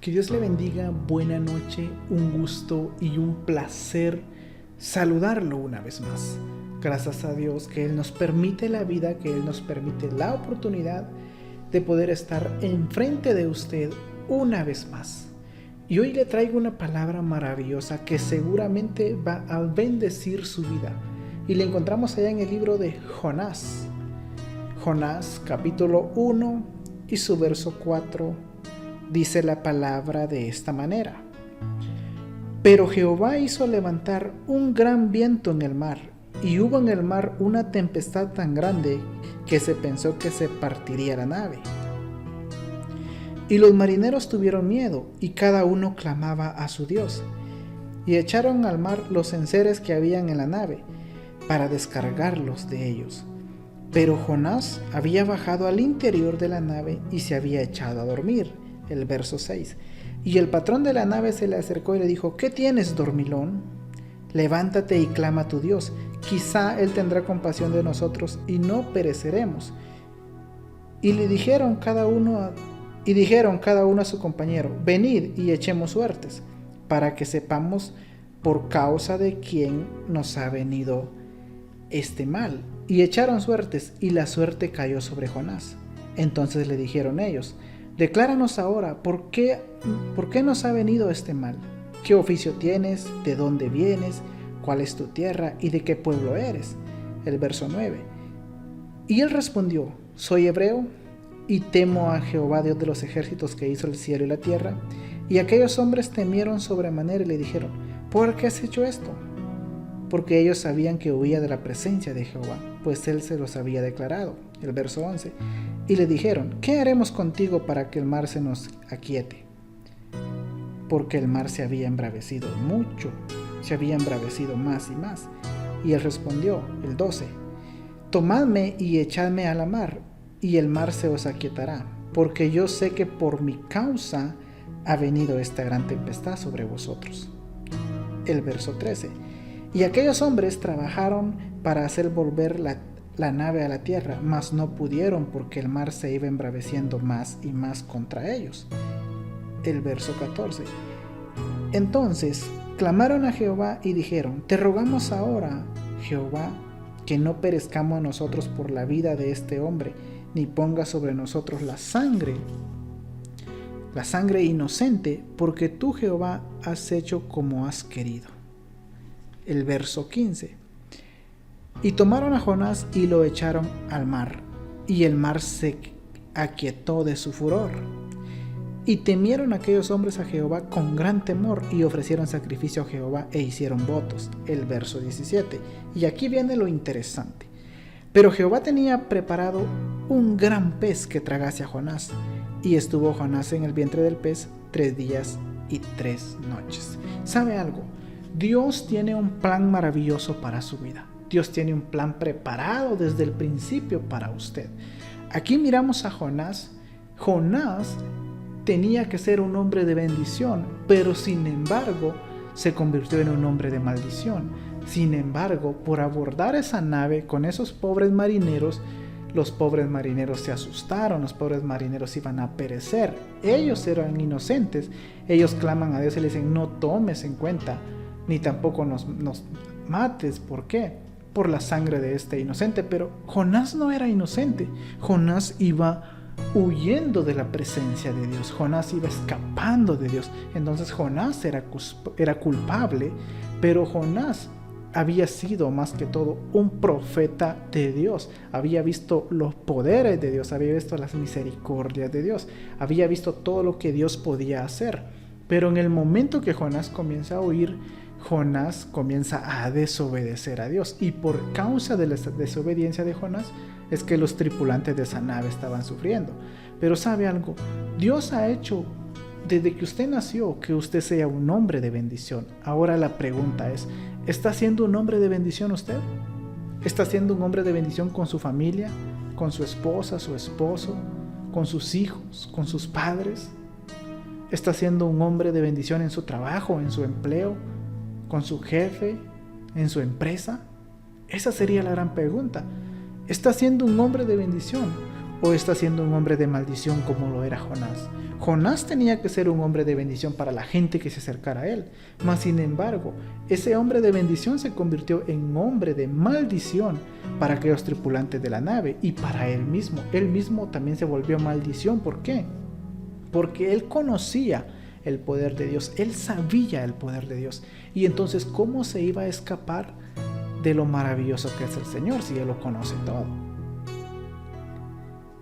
Que Dios le bendiga, buena noche, un gusto y un placer saludarlo una vez más. Gracias a Dios que Él nos permite la vida, que Él nos permite la oportunidad de poder estar enfrente de usted una vez más. Y hoy le traigo una palabra maravillosa que seguramente va a bendecir su vida. Y la encontramos allá en el libro de Jonás. Jonás capítulo 1 y su verso 4. Dice la palabra de esta manera: Pero Jehová hizo levantar un gran viento en el mar, y hubo en el mar una tempestad tan grande que se pensó que se partiría la nave. Y los marineros tuvieron miedo, y cada uno clamaba a su Dios, y echaron al mar los enseres que habían en la nave, para descargarlos de ellos. Pero Jonás había bajado al interior de la nave y se había echado a dormir. El verso 6. Y el patrón de la nave se le acercó y le dijo: ¿Qué tienes, dormilón? Levántate y clama a tu Dios. Quizá Él tendrá compasión de nosotros y no pereceremos. Y dijeron cada uno a su compañero: Venid y echemos suertes, para que sepamos por causa de quién nos ha venido este mal. Y echaron suertes, y la suerte cayó sobre Jonás. Entonces le dijeron ellos: Decláranos ahora, ¿por qué nos ha venido este mal? ¿Qué oficio tienes? ¿De dónde vienes? ¿Cuál es tu tierra? ¿Y de qué pueblo eres? El verso 9. Y él respondió: Soy hebreo, y temo a Jehová, Dios de los ejércitos, que hizo el cielo y la tierra. Y aquellos hombres temieron sobremanera y le dijeron: ¿Por qué has hecho esto? Porque ellos sabían que huía de la presencia de Jehová, pues él se los había declarado. El verso 11. Y le dijeron: ¿Qué haremos contigo para que el mar se nos aquiete? Porque el mar se había embravecido mucho, se había embravecido más y más. Y él respondió, el 12: Tomadme y echadme a la mar, y el mar se os aquietará, porque yo sé que por mi causa ha venido esta gran tempestad sobre vosotros. El verso 13. Y aquellos hombres trabajaron para hacer volver la nave a la tierra, mas no pudieron, porque el mar se iba embraveciendo más y más contra ellos. El verso 14. Entonces clamaron a Jehová y dijeron: Te rogamos ahora, Jehová, que no perezcamos nosotros por la vida de este hombre, ni ponga sobre nosotros la sangre inocente, porque tú, Jehová, has hecho como has querido. El verso 15. Y tomaron a Jonás y lo echaron al mar, y el mar se aquietó de su furor. Y temieron aquellos hombres a Jehová con gran temor, y ofrecieron sacrificio a Jehová e hicieron votos. El verso 17. Y aquí viene lo interesante. Pero Jehová tenía preparado un gran pez que tragase a Jonás, y estuvo Jonás en el vientre del pez 3 días y 3 noches. ¿Sabe algo? Dios tiene un plan maravilloso para su vida. Dios tiene un plan preparado desde el principio para usted. Aquí miramos a Jonás. Jonás tenía que ser un hombre de bendición, pero sin embargo se convirtió en un hombre de maldición. Sin embargo, por abordar esa nave con esos pobres marineros, los pobres marineros se asustaron, los pobres marineros iban a perecer. Ellos eran inocentes. Ellos claman a Dios y le dicen: no tomes en cuenta, ni tampoco nos mates. ¿Por qué? Por la sangre de este inocente. Pero Jonás no era inocente. Jonás iba huyendo de la presencia de Dios. Jonás iba escapando de Dios. Entonces Jonás era culpable, pero Jonás había sido más que todo un profeta de Dios. Había visto los poderes de Dios, había visto las misericordias de Dios, había visto todo lo que Dios podía hacer. Pero en el momento que Jonás comienza a huir, Jonás comienza a desobedecer a Dios, y por causa de la desobediencia de Jonás es que los tripulantes de esa nave estaban sufriendo. Pero ¿sabe algo? Dios ha hecho desde que usted nació que usted sea un hombre de bendición. Ahora la pregunta es: ¿está siendo un hombre de bendición usted? ¿Está siendo un hombre de bendición con su familia, con su esposa, su esposo, con sus hijos, con sus padres? ¿Está siendo un hombre de bendición en su trabajo, en su empleo, con su jefe, en su empresa? Esa sería la gran pregunta. ¿Está siendo un hombre de bendición? ¿O está siendo un hombre de maldición como lo era Jonás? Jonás tenía que ser un hombre de bendición para la gente que se acercara a él. Mas sin embargo, ese hombre de bendición se convirtió en hombre de maldición para aquellos tripulantes de la nave y para él mismo. Él mismo también se volvió maldición. ¿Por qué? Porque él conocía el poder de Dios. Él sabía el poder de Dios. Y entonces, ¿cómo se iba a escapar de lo maravilloso que es el Señor si él lo conoce todo?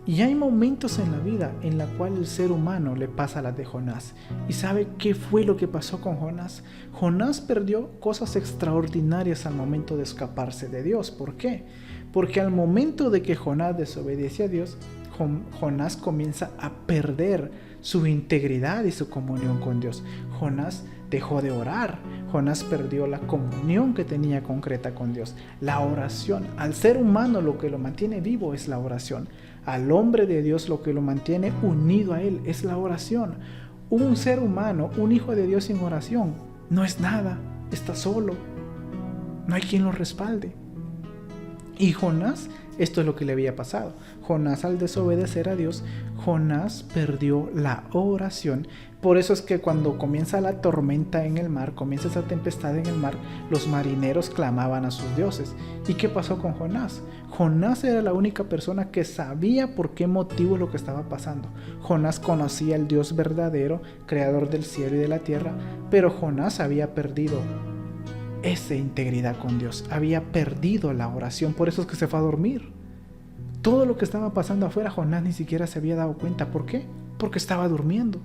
Y hay momentos en la vida en la cual el ser humano le pasa a las de Jonás. ¿Y sabe qué fue lo que pasó con Jonás? Jonás perdió cosas extraordinarias al momento de escaparse de Dios. ¿Por qué? Porque al momento de que Jonás desobedece a Dios, Jonás comienza a perder su integridad y su comunión con Dios. Jonás dejó de orar. Jonás perdió la comunión que tenía concreta con Dios. La oración. Al ser humano lo que lo mantiene vivo es la oración. Al hombre de Dios lo que lo mantiene unido a Él es la oración. Un ser humano, un hijo de Dios sin oración, no es nada, está solo. No hay quien lo respalde. Y Jonás, esto es lo que le había pasado. Jonás, al desobedecer a Dios, Jonás perdió la oración. Por eso es que cuando comienza la tormenta en el mar, comienza esa tempestad en el mar, los marineros clamaban a sus dioses. ¿Y qué pasó con Jonás? Jonás era la única persona que sabía por qué motivo lo que estaba pasando. Jonás conocía al Dios verdadero, creador del cielo y de la tierra, pero Jonás había perdido esa integridad con Dios, había perdido la oración, por eso es que se fue a dormir. Todo lo que estaba pasando afuera, Jonás ni siquiera se había dado cuenta. ¿Por qué? Porque estaba durmiendo.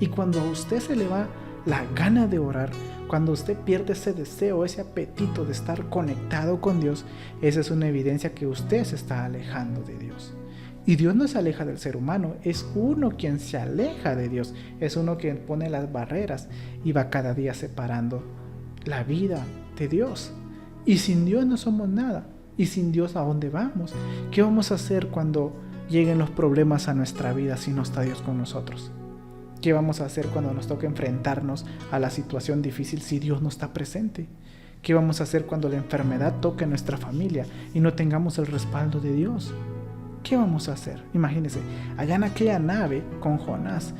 Y cuando a usted se le va la gana de orar, cuando usted pierde ese deseo, ese apetito de estar conectado con Dios, esa es una evidencia que usted se está alejando de Dios. Y Dios no se aleja del ser humano, es uno quien se aleja de Dios, es uno quien pone las barreras y va cada día separando la vida de Dios. Y sin Dios no somos nada. Y sin Dios, ¿a dónde vamos? ¿Qué vamos a hacer cuando lleguen los problemas a nuestra vida si no está Dios con nosotros? ¿Qué vamos a hacer cuando nos toque enfrentarnos a la situación difícil si Dios no está presente? ¿Qué vamos a hacer cuando la enfermedad toque a nuestra familia y no tengamos el respaldo de Dios? ¿Qué vamos a hacer? Imagínense, allá en aquella nave con Jonás,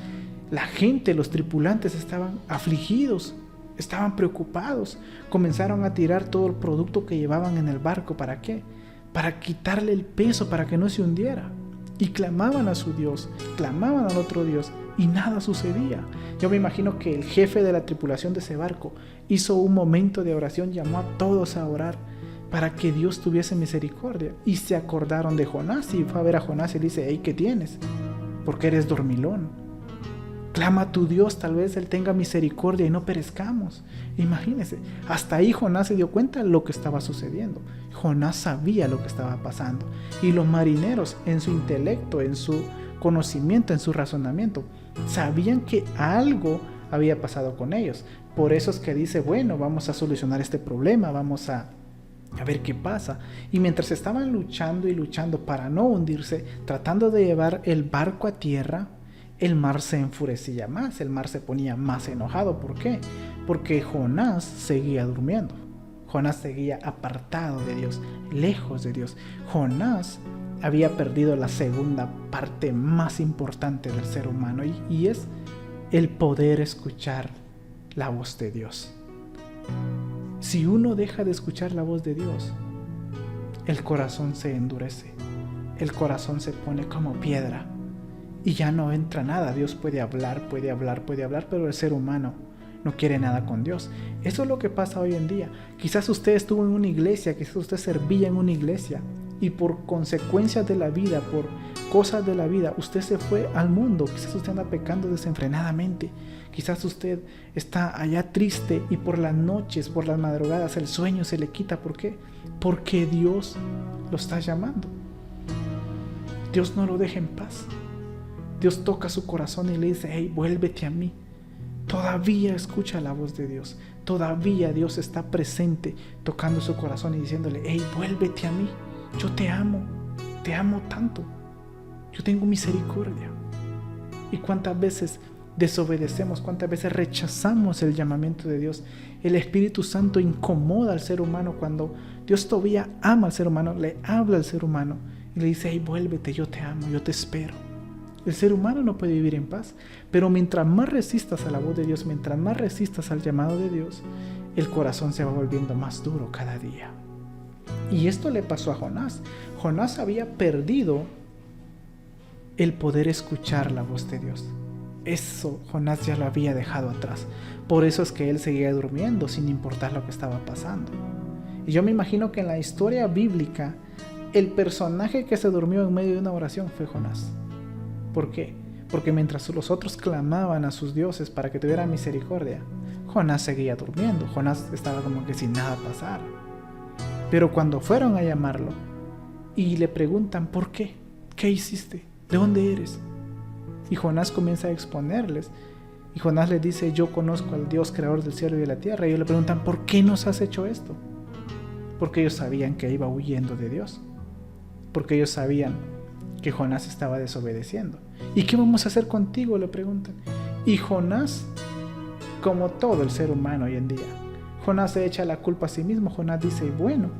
la gente, los tripulantes estaban afligidos, estaban preocupados, comenzaron a tirar todo el producto que llevaban en el barco. ¿Para qué? Para quitarle el peso, para que no se hundiera. Y clamaban a su Dios, clamaban al otro Dios, y nada sucedía. Yo me imagino que el jefe de la tripulación de ese barco hizo un momento de oración, llamó a todos a orar para que Dios tuviese misericordia. Y se acordaron de Jonás, y fue a ver a Jonás y le dice: hey, ¿qué tienes? Porque eres dormilón. Clama a tu Dios, tal vez Él tenga misericordia y no perezcamos. Imagínense, hasta ahí Jonás se dio cuenta de lo que estaba sucediendo. Jonás sabía lo que estaba pasando. Y los marineros, en su intelecto, en su conocimiento, en su razonamiento, sabían que algo había pasado con ellos. Por eso es que dice: bueno, vamos a solucionar este problema, vamos a ver qué pasa. Y mientras estaban luchando y luchando para no hundirse, tratando de llevar el barco a tierra, el mar se enfurecía más, el mar se ponía más enojado. ¿Por qué? Porque Jonás seguía durmiendo. Jonás seguía apartado de Dios, lejos de Dios. Jonás había perdido la segunda parte más importante del ser humano, y es el poder escuchar la voz de Dios. Si uno deja de escuchar la voz de Dios, el corazón se endurece, el corazón se pone como piedra y ya no entra nada. Dios puede hablar, pero el ser humano no quiere nada con Dios. Eso es lo que pasa hoy en día. Quizás usted estuvo en una iglesia, quizás usted servía en una iglesia, y por consecuencias de la vida, por cosas de la vida, usted se fue al mundo. Quizás usted anda pecando desenfrenadamente. Quizás usted está allá triste y por las noches, por las madrugadas, el sueño se le quita. ¿Por qué? Porque Dios lo está llamando. Dios no lo deja en paz. Dios toca su corazón y le dice: hey, vuélvete a mí. Todavía escucha la voz de Dios. Todavía Dios está presente, tocando su corazón y diciéndole: hey, vuélvete a mí. Yo te amo tanto. Yo tengo misericordia. Y cuántas veces desobedecemos, cuántas veces rechazamos el llamamiento de Dios. El Espíritu Santo incomoda al ser humano cuando Dios todavía ama al ser humano, le habla al ser humano Y le dice, hey, vuélvete, yo te amo, yo te espero. El ser humano no puede vivir en paz, pero mientras más resistas a la voz de Dios, mientras más resistas al llamado de Dios, el corazón se va volviendo más duro cada día. Y esto le pasó a Jonás. Jonás había perdido el poder escuchar la voz de Dios. Eso Jonás ya lo había dejado atrás. Por eso es que él seguía durmiendo sin importar lo que estaba pasando. Y yo me imagino que en la historia bíblica, el personaje que se durmió en medio de una oración fue Jonás. ¿Por qué? Porque mientras los otros clamaban a sus dioses para que tuvieran misericordia, Jonás seguía durmiendo. Jonás estaba como que sin nada pasar. Pero cuando fueron a llamarlo y le preguntan, ¿por qué? ¿Qué hiciste? ¿De dónde eres? Y Jonás comienza a exponerles. Y Jonás les dice, yo conozco al Dios creador del cielo y de la tierra. Y ellos le preguntan, ¿por qué nos has hecho esto? Porque ellos sabían que iba huyendo de Dios. Porque ellos sabían que Jonás estaba desobedeciendo. ¿Y qué vamos a hacer contigo?, le preguntan. Y Jonás, como todo el ser humano hoy en día, Jonás se echa la culpa a sí mismo. Jonás dice, bueno,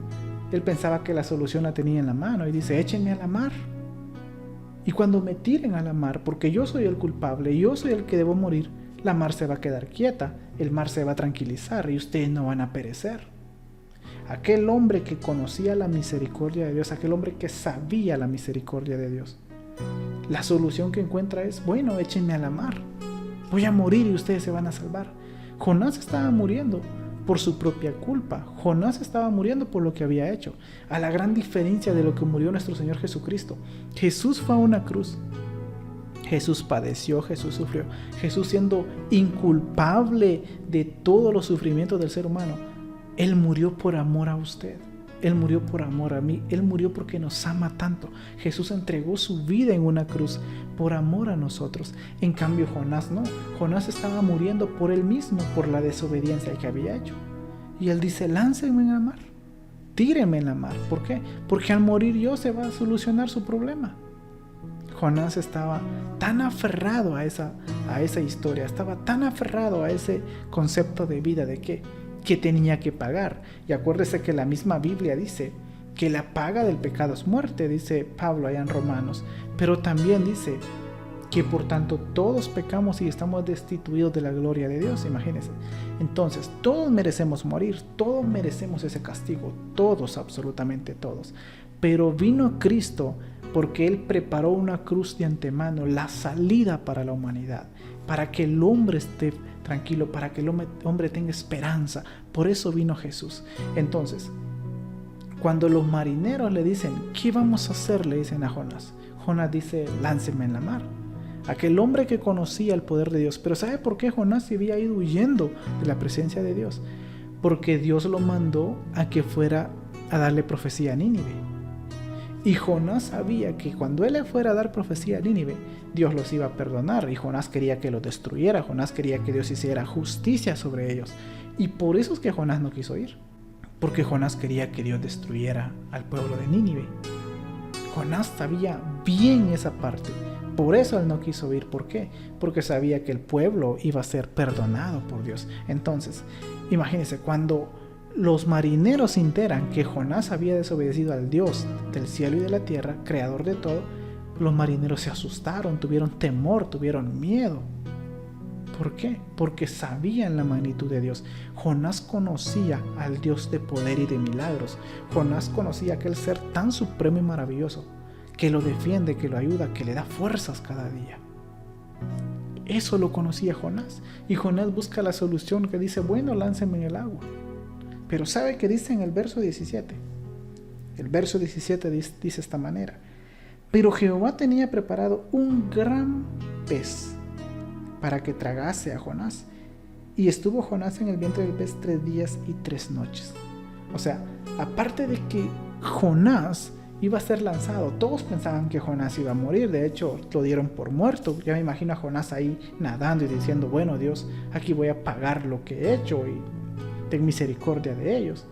él pensaba que la solución la tenía en la mano y dice, échenme a la mar. Y cuando me tiren a la mar, porque yo soy el culpable, yo soy el que debo morir, la mar se va a quedar quieta, el mar se va a tranquilizar y ustedes no van a perecer. Aquel hombre que conocía la misericordia de Dios, aquel hombre que sabía la misericordia de Dios, la solución que encuentra es, bueno, échenme a la mar, voy a morir y ustedes se van a salvar. Jonás estaba muriendo por su propia culpa. Jonás estaba muriendo por lo que había hecho, a la gran diferencia de lo que murió nuestro Señor Jesucristo. Jesús fue a una cruz, Jesús padeció, Jesús sufrió, Jesús siendo inculpable de todos los sufrimientos del ser humano, Él murió por amor a usted, Él murió por amor a mí, Él murió porque nos ama tanto. Jesús entregó su vida en una cruz por amor a nosotros. En cambio Jonás no, Jonás estaba muriendo por él mismo, por la desobediencia que había hecho. Y él dice, láncenme en la mar, tírenme en la mar. ¿Por qué? Porque al morir yo se va a solucionar su problema. Jonás estaba tan aferrado a esa historia, estaba tan aferrado a ese concepto de vida de que tenía que pagar. Y acuérdese que la misma Biblia dice que la paga del pecado es muerte, dice Pablo allá en Romanos, pero también dice que por tanto todos pecamos y estamos destituidos de la gloria de Dios. Imagínense. Entonces todos merecemos morir, todos merecemos ese castigo, todos, absolutamente todos. Pero vino Cristo porque Él preparó una cruz de antemano, la salida para la humanidad, para que el hombre esté tranquilo, para que el hombre tenga esperanza. Por eso vino Jesús. Entonces, cuando los marineros le dicen, ¿qué vamos a hacer?, le dicen a Jonás. Jonás dice, lánceme en la mar. Aquel hombre que conocía el poder de Dios. Pero ¿sabe por qué Jonás se había ido huyendo de la presencia de Dios? Porque Dios lo mandó a que fuera a darle profecía a Nínive. Y Jonás sabía que cuando él fuera a dar profecía a Nínive, Dios los iba a perdonar. Y Jonás quería que los destruyera. Jonás quería que Dios hiciera justicia sobre ellos. Y por eso es que Jonás no quiso ir. Porque Jonás quería que Dios destruyera al pueblo de Nínive. Jonás sabía bien esa parte. Por eso él no quiso ir. ¿Por qué? Porque sabía que el pueblo iba a ser perdonado por Dios. Entonces, imagínense, cuando los marineros se enteran que Jonás había desobedecido al Dios del cielo y de la tierra, creador de todo, los marineros se asustaron, tuvieron temor, tuvieron miedo. ¿Por qué? Porque sabían la magnitud de Dios. Jonás conocía al Dios de poder y de milagros. Jonás conocía a aquel ser tan supremo y maravilloso que lo defiende, que lo ayuda, que le da fuerzas cada día. Eso lo conocía Jonás. Y Jonás busca la solución que dice, bueno, lánceme en el agua. Pero ¿sabe qué dice en el verso 17? El verso 17 dice esta manera. Pero Jehová tenía preparado un gran pez para que tragase a Jonás. Y estuvo Jonás en el vientre del pez 3 días y 3 noches. O sea, aparte de que Jonás iba a ser lanzado, todos pensaban que Jonás iba a morir. De hecho, lo dieron por muerto. Ya me imagino a Jonás ahí nadando y diciendo, bueno, Dios, aquí voy a pagar lo que he hecho y ten misericordia de ellos.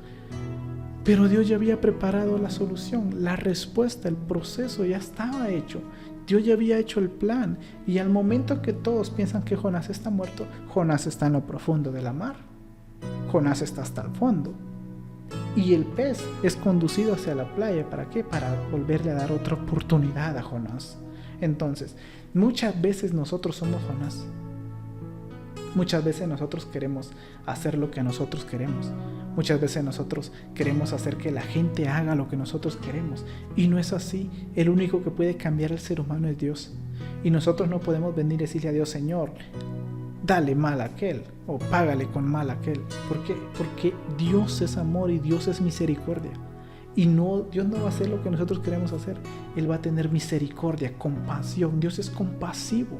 Pero Dios ya había preparado la solución, la respuesta, el proceso ya estaba hecho. Dios ya había hecho el plan. Y al momento que todos piensan que Jonás está muerto, Jonás está en lo profundo de la mar. Jonás está hasta el fondo. Y el pez es conducido hacia la playa. ¿Para qué? Para volverle a dar otra oportunidad a Jonás. Entonces, muchas veces nosotros somos Jonás. Muchas veces nosotros queremos hacer lo que nosotros queremos. Muchas veces nosotros queremos hacer que la gente haga lo que nosotros queremos. Y no es así. El único que puede cambiar al ser humano es Dios. Y nosotros no podemos venir y decirle a Dios: Señor, dale mal a aquel, o págale con mal a aquel. ¿Por qué? Porque Dios es amor y Dios es misericordia. Y Dios no va a hacer lo que nosotros queremos hacer. Él va a tener misericordia, compasión. Dios es compasivo.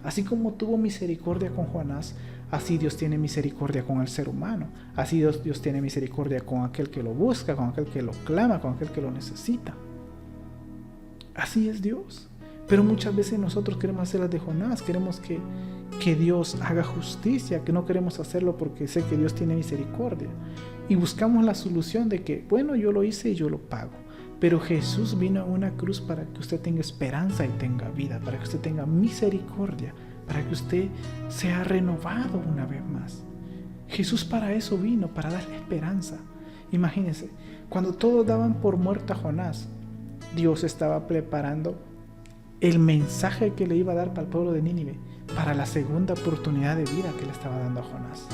Así como tuvo misericordia con Jonás, así Dios tiene misericordia con el ser humano. Así Dios tiene misericordia con aquel que lo busca, con aquel que lo clama, con aquel que lo necesita. Así es Dios. Pero muchas veces nosotros queremos hacer las de Jonás. Queremos que Dios haga justicia, que no queremos hacerlo porque sé que Dios tiene misericordia. Y buscamos la solución de que, bueno, yo lo hice y yo lo pago. Pero Jesús vino a una cruz para que usted tenga esperanza y tenga vida, para que usted tenga misericordia, para que usted sea renovado una vez más. Jesús para eso vino, para darle esperanza. Imagínense, cuando todos daban por muerto a Jonás, Dios estaba preparando el mensaje que le iba a dar para el pueblo de Nínive, para la segunda oportunidad de vida que le estaba dando a Jonás.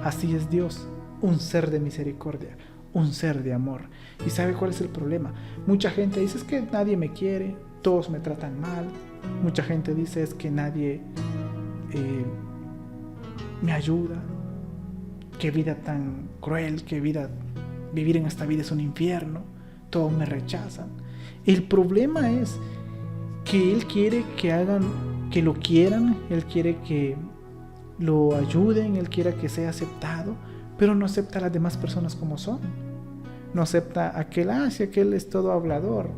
Así es Dios, un ser de misericordia, un ser de amor. ¿Y sabe cuál es el problema? Mucha gente dice: es que nadie me quiere, todos me tratan mal. Mucha gente dice: es que nadie me ayuda. Qué vida tan cruel, vivir en esta vida es un infierno. Todos me rechazan. El problema es que Él quiere que lo quieran, Él quiere que lo ayuden, Él quiere que sea aceptado, pero no acepta a las demás personas como son. No acepta a aquel, si aquel es todo hablador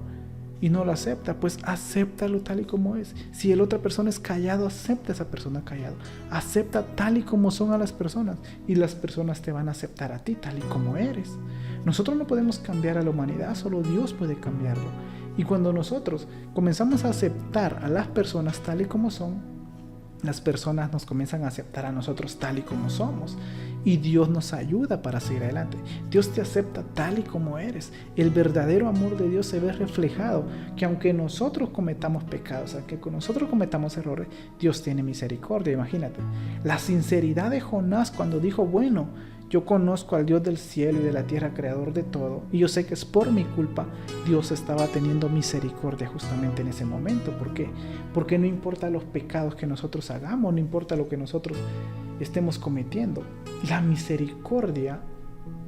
y no lo acepta, pues acéptalo tal y como es. Si la otra persona es callado, acepta a esa persona callado. Acepta tal y como son a las personas y las personas te van a aceptar a ti tal y como eres. Nosotros no podemos cambiar a la humanidad, solo Dios puede cambiarlo. Y cuando nosotros comenzamos a aceptar a las personas tal y como son, las personas nos comienzan a aceptar a nosotros tal y como somos. Y Dios nos ayuda para seguir adelante. Dios te acepta tal y como eres. El verdadero amor de Dios se ve reflejado, que aunque nosotros cometamos pecados, aunque nosotros cometamos errores, Dios tiene misericordia. Imagínate, la sinceridad de Jonás cuando dijo: bueno, yo conozco al Dios del cielo y de la tierra, creador de todo, y yo sé que es por mi culpa. Dios estaba teniendo misericordia justamente en ese momento. ¿Por qué? Porque no importa los pecados que nosotros hagamos, no importa lo que nosotros estemos cometiendo, la misericordia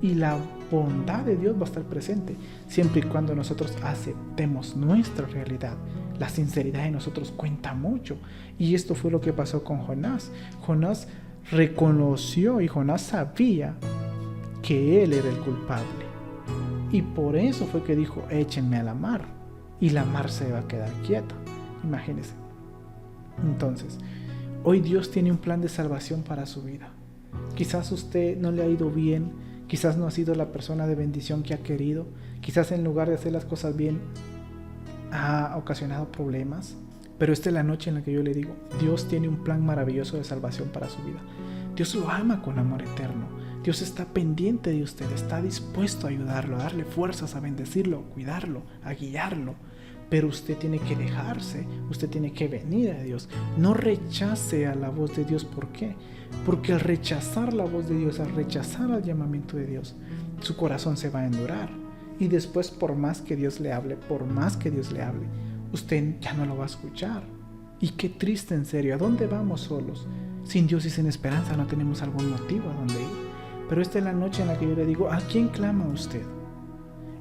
y la bondad de Dios va a estar presente siempre y cuando nosotros aceptemos nuestra realidad. La sinceridad de nosotros cuenta mucho, y esto fue lo que pasó con Jonás. Jonás reconoció y Jonás sabía que él era el culpable, y por eso fue que dijo: échenme a la mar, y la mar se va a quedar quieta. Imagínense. Entonces, hoy Dios tiene un plan de salvación para su vida. Quizás usted no le ha ido bien, quizás no ha sido la persona de bendición que ha querido, quizás en lugar de hacer las cosas bien ha ocasionado problemas. Pero esta es la noche en la que yo le digo: Dios tiene un plan maravilloso de salvación para su vida. Dios lo ama con amor eterno. Dios está pendiente de usted, está dispuesto a ayudarlo, a darle fuerzas, a bendecirlo, a cuidarlo, a guiarlo. Pero usted tiene que dejarse, usted tiene que venir a Dios. No rechace a la voz de Dios. ¿Por qué? Porque al rechazar la voz de Dios, al rechazar el llamamiento de Dios, su corazón se va a endurar. Y después, por más que Dios le hable, usted ya no lo va a escuchar. Y qué triste, en serio. ¿A dónde vamos solos? Sin Dios y sin esperanza no tenemos algún motivo a dónde ir. Pero esta es la noche en la que yo le digo: ¿a quién clama usted?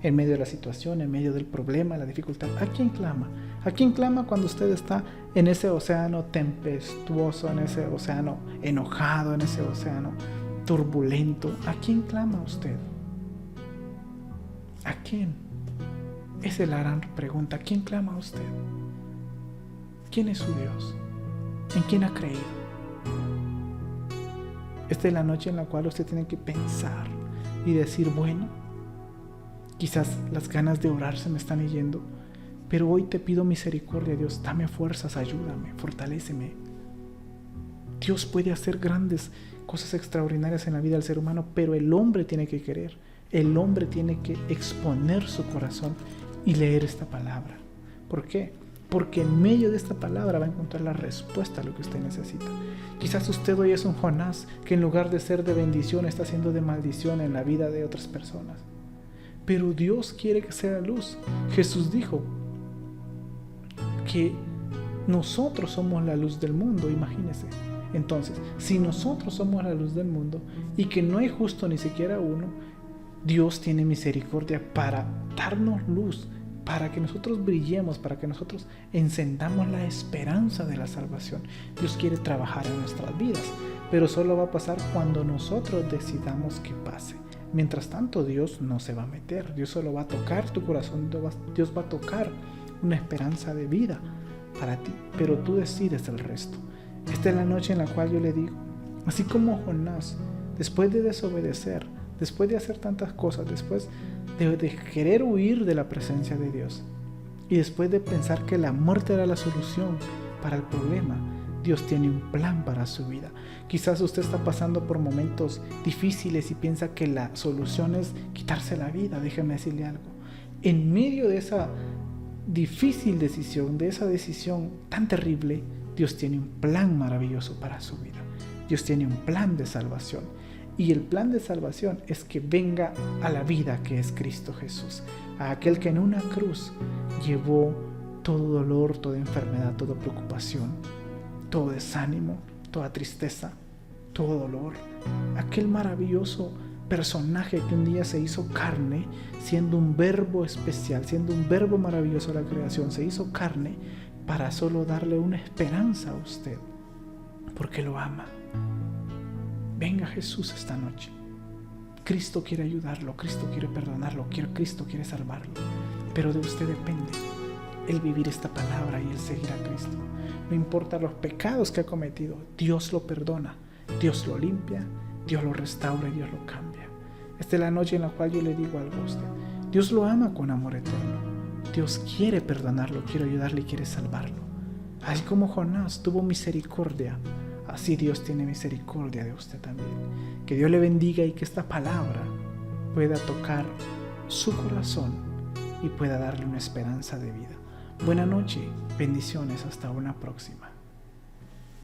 En medio de la situación, en medio del problema, la dificultad, ¿a quién clama? ¿A quién clama cuando usted está en ese océano tempestuoso, en ese océano enojado, en ese océano turbulento? ¿A quién clama usted? ¿A quién? Esa es la gran pregunta. ¿A quién clama usted? ¿Quién es su Dios? ¿En quién ha creído? Esta es la noche en la cual usted tiene que pensar y decir: bueno, quizás las ganas de orar se me están yendo, pero hoy te pido misericordia, Dios. Dame fuerzas, ayúdame, fortaléceme. Dios puede hacer grandes cosas extraordinarias en la vida del ser humano, pero el hombre tiene que querer. el hombre tiene que exponer su corazón y leer esta palabra. ¿Por qué? Porque en medio de esta palabra va a encontrar la respuesta a lo que usted necesita. Quizás usted hoy es un Jonás que en lugar de ser de bendición está siendo de maldición en la vida de otras personas. Pero Dios quiere que sea luz. Jesús dijo que nosotros somos la luz del mundo, imagínese. Entonces, si nosotros somos la luz del mundo y que no hay justo ni siquiera uno, Dios tiene misericordia para darnos luz, para que nosotros brillemos, para que nosotros encendamos la esperanza de la salvación. Dios quiere trabajar en nuestras vidas, pero solo va a pasar cuando nosotros decidamos que pase. Mientras tanto, Dios no se va a meter. Dios solo va a tocar tu corazón. Dios va a tocar una esperanza de vida para ti, pero tú decides el resto. Esta es la noche en la cual yo le digo, así como Jonás, después de desobedecer, después de hacer tantas cosas, después de querer huir de la presencia de Dios y después de pensar que la muerte era la solución para el problema, Dios tiene un plan para su vida. Quizás usted está pasando por momentos difíciles y piensa que la solución es quitarse la vida. Déjeme decirle algo. En medio de esa difícil decisión, de esa decisión tan terrible, Dios tiene un plan maravilloso para su vida. Dios tiene un plan de salvación. Y el plan de salvación es que venga a la vida que es Cristo Jesús, a aquel que en una cruz llevó todo dolor, toda enfermedad, toda preocupación, todo desánimo, toda tristeza, todo dolor. Aquel maravilloso personaje que un día se hizo carne, siendo un verbo especial, siendo un verbo maravilloso de la creación, se hizo carne para solo darle una esperanza a usted, porque lo ama. Venga Jesús esta noche. Cristo quiere ayudarlo, Cristo quiere perdonarlo, Cristo quiere salvarlo. Pero de usted depende el vivir esta palabra y el seguir a Cristo. No importa los pecados que ha cometido, Dios lo perdona, Dios lo limpia, Dios lo restaura y Dios lo cambia. Esta es la noche en la cual yo le digo algo a usted. Dios lo ama con amor eterno. Dios quiere perdonarlo, quiere ayudarle y quiere salvarlo. Así como Jonás tuvo misericordia, así Dios tiene misericordia de usted también. Que Dios le bendiga y que esta palabra pueda tocar su corazón y pueda darle una esperanza de vida. Buena noche, bendiciones, hasta una próxima.